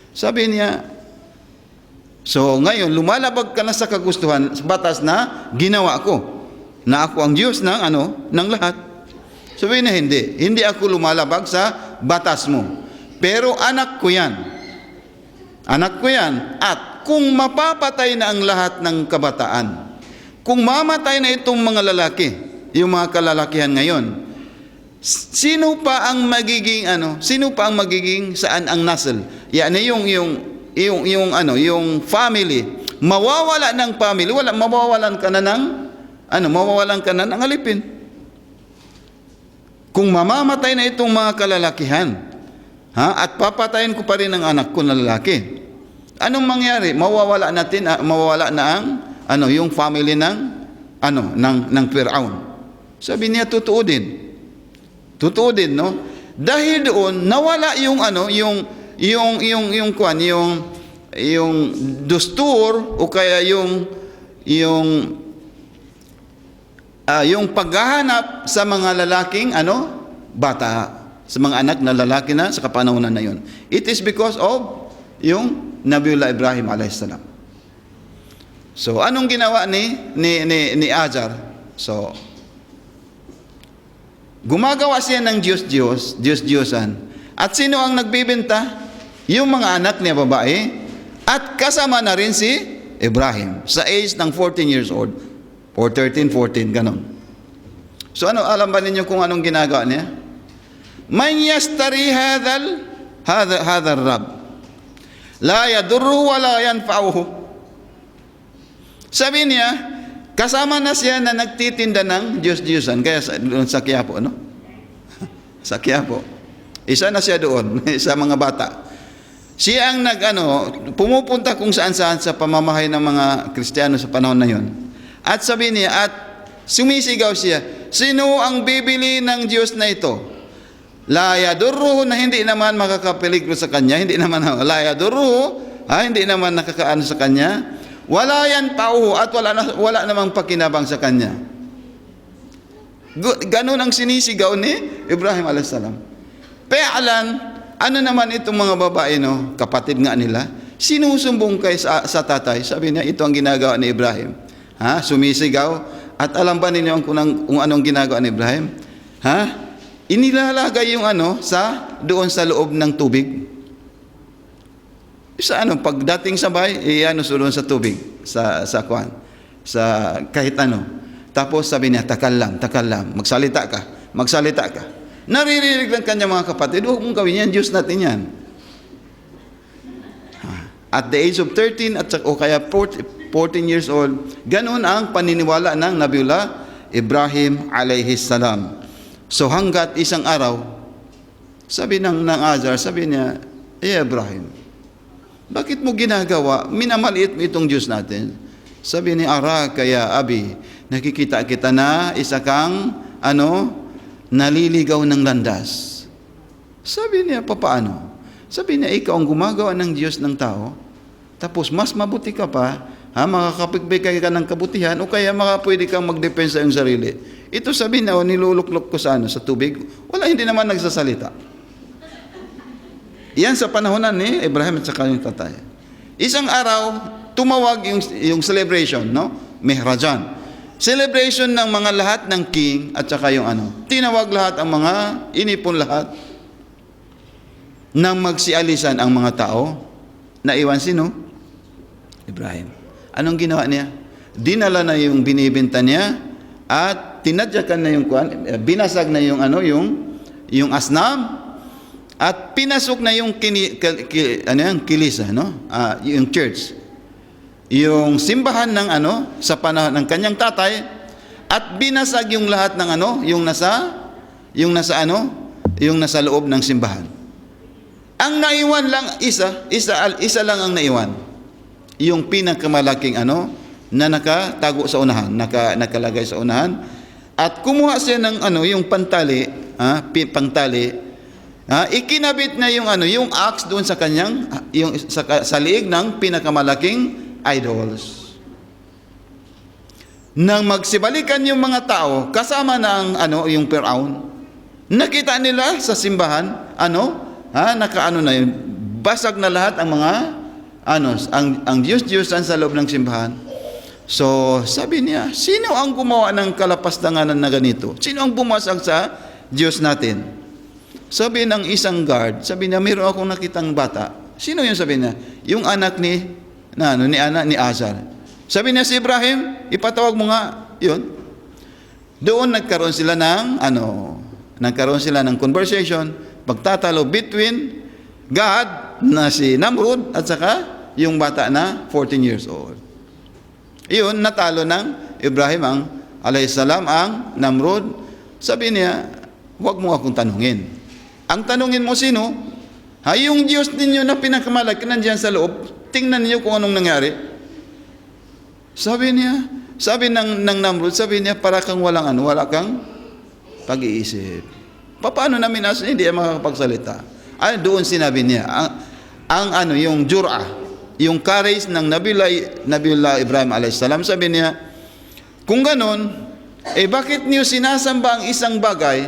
S1: Sabi niya, so ngayon, lumalabag ka na sa kagustuhan, sa batas na ginawa ko, na ako ang Diyos ng lahat. Sabi niya, hindi ako lumalabag sa batas mo. Pero anak ko yan. Anak ko yan. At kung mapapatay na ang lahat ng kabataan, kung mamatay na itong mga lalaki, yung mga kalalakihan ngayon, sino pa ang magiging saan ang nasl? Yan yung family, mawawala ng family, mawawalan ka na ng alipin. Kung mamamatay na itong mga kalalakihan, at papatayin ko pa rin ang anak ko na lalaki, anong mangyari? Mawawala na ang yung family ng Firaun. Sabi niya, totoo din, no? Dahil doon nawala yung dustur o kaya yung paghahanap sa mga lalaking bata, sa mga anak na lalaki na sa kapanahunan na yon. It is because of yung Nabiullah Ibrahim a.s. So anong ginawa ni Ajar? So gumagawa siya ng Diyos-Diyosan. At sino ang nagbibenta? Yung mga anak niya babae. At kasama na rin si Ibrahim sa age ng 14 years old. Or 13, 14, ganon. So alam ba ninyo kung anong ginagawa niya? Man yastari hadal rab. La yadurru wa la yanfa'uhu. Sabi niya, kasama na siya na nagtitinda ng Diyos-Diyosan. Kaya sa Quiapo, sa Quiapo. Isa na siya doon, sa mga bata. Siya ang pumupunta kung saan-saan sa pamamahay ng mga Kristiyano sa panahon na yon. At sabi niya, at sumisigaw siya, sino ang bibili ng Diyos na ito? La yadurruhu, na hindi naman makakapeligro sa kanya, hindi naman hindi naman nakakaano sa kanya. Wala yan pauho, at wala namang pakinabang sa kanya. Ganun ang sinisigaw ni Ibrahim a.s. Pealan, ano naman itong mga babae, kapatid nga nila, sinusumbong kay sa tatay. Sabi niya, ito ang ginagawa ni Ibrahim. Sumisigaw. At alam ba ninyo kung anong ginagawa ni Ibrahim? Inilalagay yung doon sa loob ng tubig. Pagdating sa bahay, doon sa tubig, sa kahit ano. Tapos sabi niya, takal lang, magsalita ka. Naririnig ng kanyang mga kapatid, huwag mong gawin yan, Diyos natin yan. At the age of 13 o kaya 14 years old, ganun ang paniniwala ng Nabiullah Ibrahim alayhi salam. So hanggat isang araw, sabi ng Azar, sabi niya, Ibrahim, bakit mo ginagawa? Minamaliit mo itong Diyos natin. Sabi ni Ara, kaya Abi, nakikita kita na isa kang naliligaw ng landas. Sabi niya, papaano? Sabi niya, ikaw ang gumagawa ng Diyos ng tao, tapos mas mabuti ka pa, makakapagbigay ka ng kabutihan, o kaya pwede kang magdepensa sa iyong sarili. Ito sabi niya, niluluklok ko sa tubig, hindi naman nagsasalita. Yan sa panahonan ni Ibrahim at saka yung tatay. Isang araw, tumawag yung celebration, Mihrajan. Celebration ng mga lahat ng king at saka yung tinawag lahat ang mga, inipon lahat, nang magsialisan ang mga tao, naiwan sino? Ibrahim. Anong ginawa niya? Dinala na yung binibenta niya at tinadyakan na yung binasag na yung yung asnam at pinasok na yung kilisa, yung church. Yung simbahan ng sa panahon ng kanyang tatay at binasag yung lahat ng yung nasa loob ng simbahan. Ang naiwan lang isa lang ang naiwan. Yung pinakamalaking na nakatago sa unahan, nakalagay sa unahan at kumuha siya ng yung pantali, ikinabit na yung axe doon sa kanyang sa liig ng pinakamalaking idols. Nang magsibalikan yung mga tao kasama na ang yung Firaun, nakita nila sa simbahan na yun, basag na lahat ang mga ang Diyos-Diyosan sa loob ng simbahan. So sabi niya, sino ang gumawa ng kalapastanganan na ganito? Sino ang bumasag sa Diyos natin? Sabi ng isang guard, sabi niya, mayroon akong nakitang bata. Sino yun? Sabi niya, yung anak ni Azar. Sabi niya, si Ibrahim, ipatawag mo nga. Yun. Doon nagkaroon sila ng conversation, pagtatalo between God na si Namrud at saka yung bata na 14 years old. Iyon, natalo ng Ibrahim alayhisalam ang Namrud. Sabi niya, huwag mo akong tanungin. Ang tanungin mo sino? Yung Diyos ninyo na pinakamalaki nandiyan sa loob, tingnan niyo kung anong nangyari. Sabi ng Namrud, sabi niya, para kang wala kang pag-iisip. Paano namin hindi makakapagsalita? Doon sinabi niya, yung jur'ah, yung courage ng Nabiullah Ibrahim alaihissalam, sabi niya, kung ganon, bakit niyo sinasamba ang isang bagay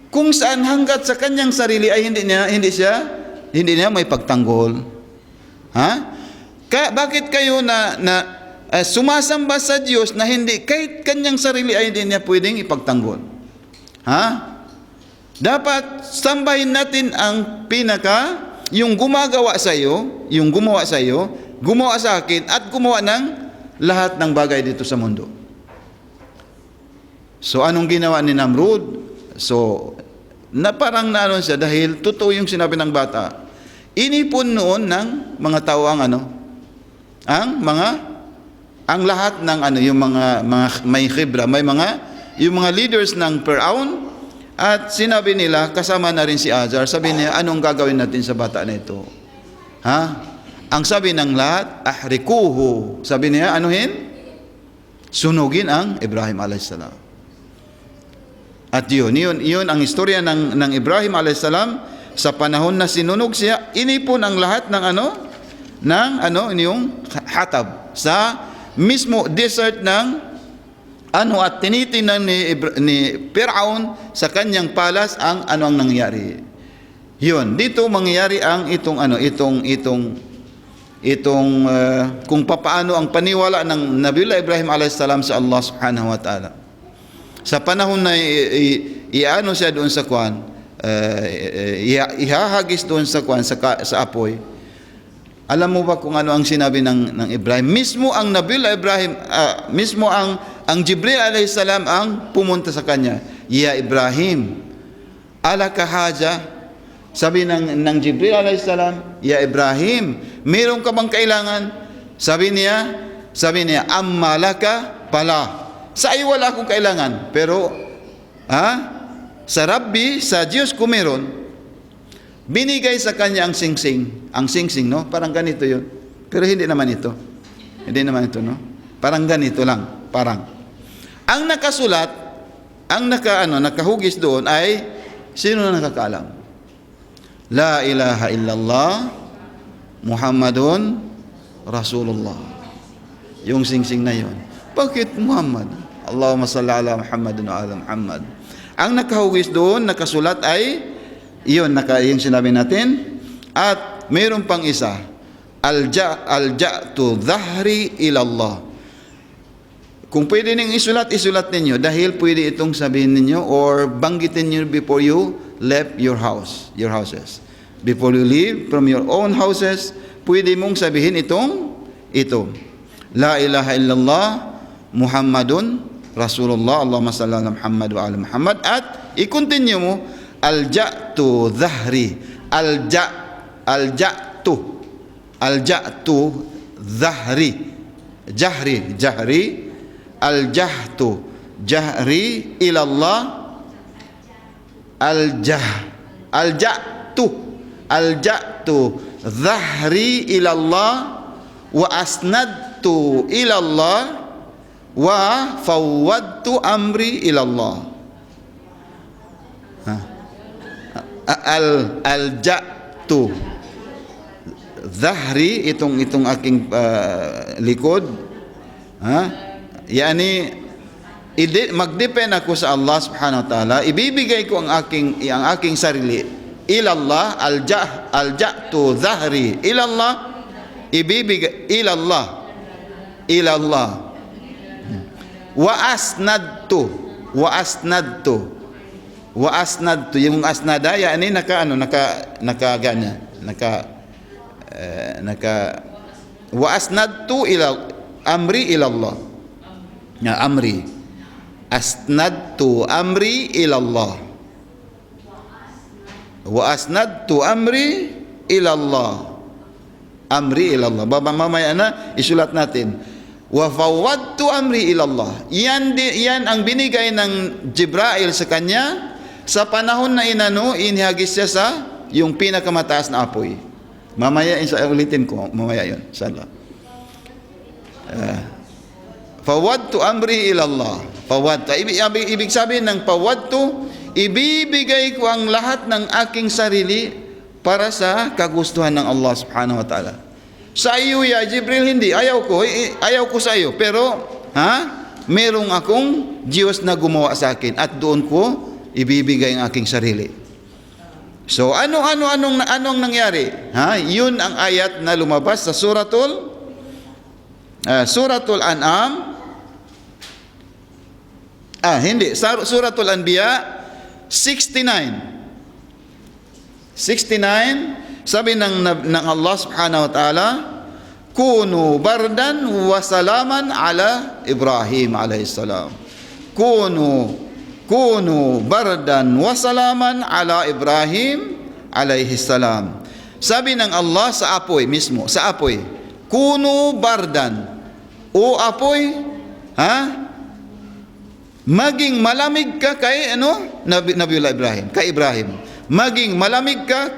S1: kung saan hanggat sa kanyang sarili ay hindi niya may pagtanggol? Bakit kayo sumasamba sa Diyos na hindi, kahit kanyang sarili ay hindi niya pwedeng ipagtanggol? Dapat sambahin natin ang yung gumawa sa iyo, gumawa sa akin, at gumawa ng lahat ng bagay dito sa mundo. So, anong ginawa ni Namrud? So, parang siya dahil totoo yung sinabi ng bata. Inipon noon ng mga tao ang lahat ng yung mga may khibra, yung mga leaders ng Firaun. At sinabi nila, kasama na rin si Azar, sabi niya, anong gagawin natin sa bata na ito? Ang sabi ng lahat, ahrikuhu. Sabi niya, anuhin? Sunugin ang Ibrahim alaihissalam. At yun ang istorya ng Ibrahim alaihissalam. Sa panahon na sinunog siya, inipon ang lahat yung Hatab sa mismo desert ng at tinitingnan ni Firaun sa kanyang palas ang nangyari. Yun, dito mangyayari ang kung papaano ang paniwala ng Nabiullah Ibrahim alaihissalam sa Allah subhanahu wa ta'ala. Sa panahon na siya doon sa ihahagis doon sa apoy. Alam mo ba kung ano ang sinabi ng Ibrahim? Mismo ang Nabiullah Ibrahim, mismo ang Jibril alayhi salam ang pumunta sa kanya. Ya Ibrahim, Alaka haja? Sabi ng Jibril alayhis salam, ya Ibrahim, meron ka bang kailangan? Sabi niya, amma laka pala. Sa iyo wala akong kailangan, pero sa Rabbi, sa Diyos ko meron. Binigay sa kanya ang singsing. Ang singsing, no? Parang ganito yun. Pero hindi naman ito. Hindi naman ito, no? Parang ganito lang. Parang. Ang nakasulat, nakahugis doon ay, sino na nakakaalam? La ilaha illallah Muhammadun Rasulullah. Yung singsing na yun. Bakit Muhammad? Allahumma salli ala Muhammadin wa ala Muhammad. Ang nakahugis doon, nakasulat ay, yun sinabi natin. At mayroon pang isa, alja'tu dhahri ilallah. Kung pwede niyong isulat ninyo, dahil pwede itong sabihin ninyo or banggitin niyo before you left your houses. Before you leave from your own houses, pwede mong sabihin ito. La ilaha illallah Muhammadun Rasulullah, Allahumma salli ala Muhammad wa ala Muhammad. At i-continue mo, alja'tu dhahri. Alja'tu dhahri. Jahri. Alja'tu jahri ilallah. Alja'tu dhahri ilallah wa asnadtu ilallah wa fawwadtu amri ilallah. Alja'tu dhahri, itong aking likod, yani magdepend ako sa Allah subhanahu wa ta'ala, ibibigay ko ang aking sarili ilallah. Alja'tu dhahri ilallah, ibibigay ilallah. Wa asnadtu, yung asnada yani wa asnadtu ila amri ilallah. Asnadtu amri ilallah. Wa asnadtu amri ilallah. Mamaya na isulat natin. Wa fawwadtu amri ilallah. Yan ang binigay ng Jibril sa kanya sa panahon na inihagis siya sa yung pinakamataas na apoy. Mamaya ulitin ko, mamaya yun, inshallah. Fawwadtu amri ilallah. Fawwadtu, ibig sabihin ng fawwadtu, ibibigay ko ang lahat ng aking sarili para sa kagustuhan ng Allah subhanahu wa ta'ala. Sa iyo ya Jibril, hindi, ayaw ko sa iyo, pero merong akong Diyos na gumawa sa akin at doon ko ibibigay ang aking sarili. So anong nangyari? Yun ang ayat na lumabas sa Suratul An'am. Suratul Anbiya 69, sabi ng Allah subhanahu wa ta'ala, kunu bardan wa salaman ala Ibrahim alayhis salam. Kunu bardan wa salaman ala Ibrahim alayhis salam. Sabi ng Allah sa apoy mismo, kunu bardan, o apoy, maging malamig ka kay Nabiullah Ibrahim, kay Ibrahim. Maging malamig ka,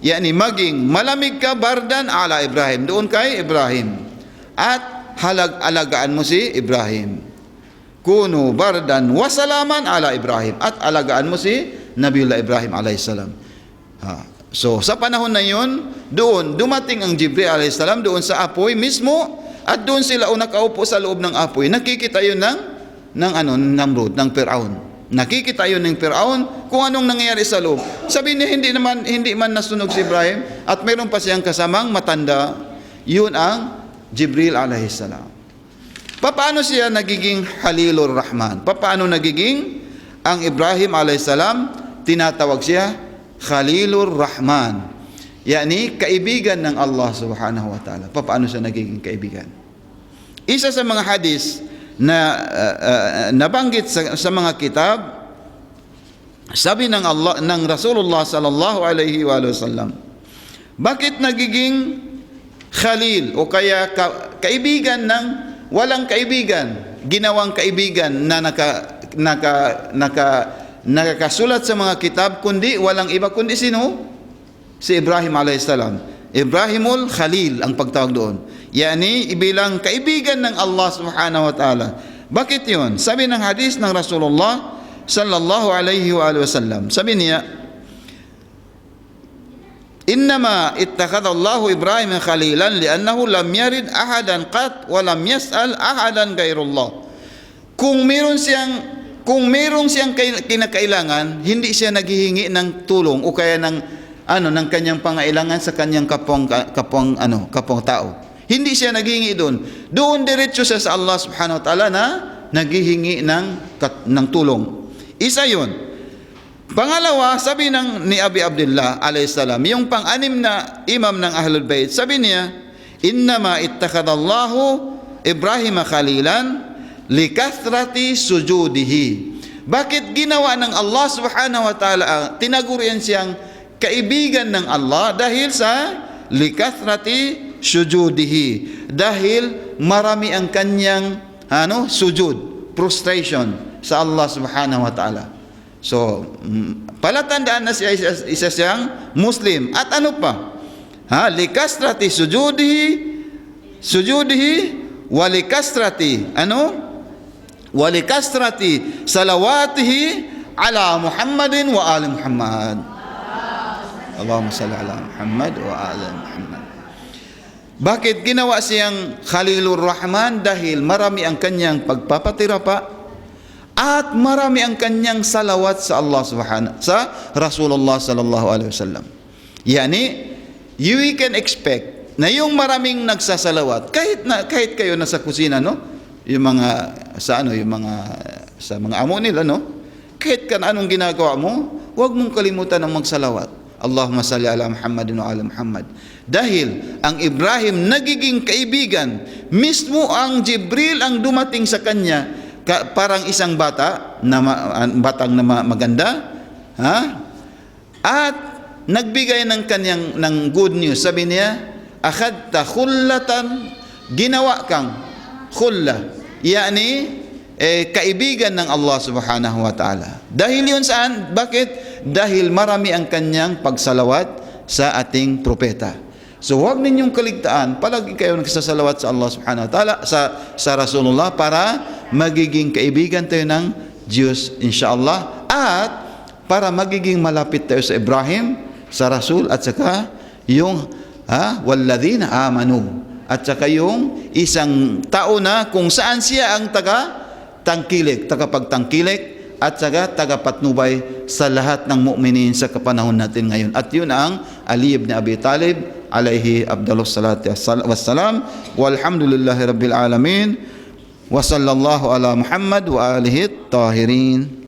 S1: yani maging malamig ka bardan ala Ibrahim, doon kay Ibrahim. At alagaan mo si Ibrahim. Kunu bardan wa salaman ala Ibrahim, at alagaan mo si Nabiullah Ibrahim alayhis salam. So sa panahon na yun, doon dumating ang Jibril alayhis salam doon sa apoy mismo, at doon sila nakaupo sa loob ng apoy. Nakikita yun ng Namrud, ng Firaun. Nakikita yun ng Firaun kung anong nangyayari sa loob. Sabi niya, hindi man nasunog si Ibrahim, at mayroon pa siyang kasamang matanda. Yun ang Jibril alayhis salam. Paano siya nagiging Khalilur Rahman? Paano nagiging ang Ibrahim alayhis salam, tinatawag siya Khalilur Rahman, yani kaibigan ng Allah subhanahu wa ta'ala. Paano siya nagiging kaibigan? Isa sa mga hadis na nabanggit sa mga kitab, sabi ng Rasulullah sallallahu alaihi wasallam, bakit nagiging khalil o kaya kaibigan ng walang kaibigan, ginawang kaibigan na nakasulat sa mga kitab, kundi walang iba kundi sino? Si Ibrahim alaihissalam. Ibrahimul Khalil ang pagtawag doon. Yani ibilang kaibigan ng Allah subhanahu wa ta'ala. Bakit yun? Sabi ng hadis ng Rasulullah sallallahu alaihi wasallam, sabi niya, innama ittakhadha Allahu Ibrahim khalilan li'annahu lam yarid ahadan qat wa lam yas'al ahadan ghairullah. Kung meron siyang kinakailangan, hindi siya naghihingi ng tulong o kaya ng kanyang pangailangan sa kanyang kapwang tao. Hindi siya naghihingi doon. Doon diretso siya sa Allah subhanahu wa ta'ala na naghihingi ng tulong. Isa yun. Pangalawa, sabi ni Abi Abdullah alayhisalam, yung pang-anim na imam ng Ahlul Bayt, sabi niya, innama ittakhadallahu Ibrahim khalilan likathrati sujudihi. Bakit ginawa ng Allah subhanahu wa ta'ala, tinagurian siyang kaibigan ng Allah dahil sa likathrati sujudihi, dahil marami ang kanyang sujud, prostration sa Allah subhanahu wa ta'ala. So, palatandaan na siya isa siyang Muslim. At ano pa? Likasrati sujudihi walikasrati walikasrati salawatihi ala Muhammadin wa ali Muhammad. Allahumma salli ala Muhammad wa ali Muhammad. Bakit ginawa siyang Khalilur Rahman? Dahil marami ang kanyang pagpapatirapa at marami ang kanyang salawat sa Allah sa Rasulullah sallallahu alaihi wasallam. Yani, we can expect na yung maraming nagsasalawat, kahit kayo nasa kusina, yung mga sa mga amo nila, kahit anong ginagawa mo, huwag mong kalimutan ng magsalawat. Allahumma salli ala Muhammadin wa ala Muhammad. Dahil ang Ibrahim nagiging kaibigan, mismo ang Jibril ang dumating sa kanya, parang isang batang maganda, at nagbigay ng good news. Sabi niya, akhadta khullatan, ginawa kang khulla, yani kaibigan ng Allah subhanahu wa ta'ala. Dahil yun saan? Bakit? Dahil marami ang kanyang pagsalawat sa ating propeta. So huwag ninyong kaligtaan, palagi kayo nagsasalawat sa Allah subhanahu wa ta'ala, sa Rasulullah, para magiging kaibigan tayo ng Diyos insyaAllah, at para magiging malapit tayo sa Ibrahim, sa Rasul, at saka yung walladhina amanu, at saka yung isang tao na kung saan siya ang tagapagtangkilik, at saka tagapatnubay sa lahat ng mu'minin sa kapanahon natin ngayon. At yun ang Ali ibn Abi Talib alayhi afdalus salatu wassalam. Walhamdulillahi rabbil alamin. Wa sallallahu ala Muhammad wa alihi tahirin.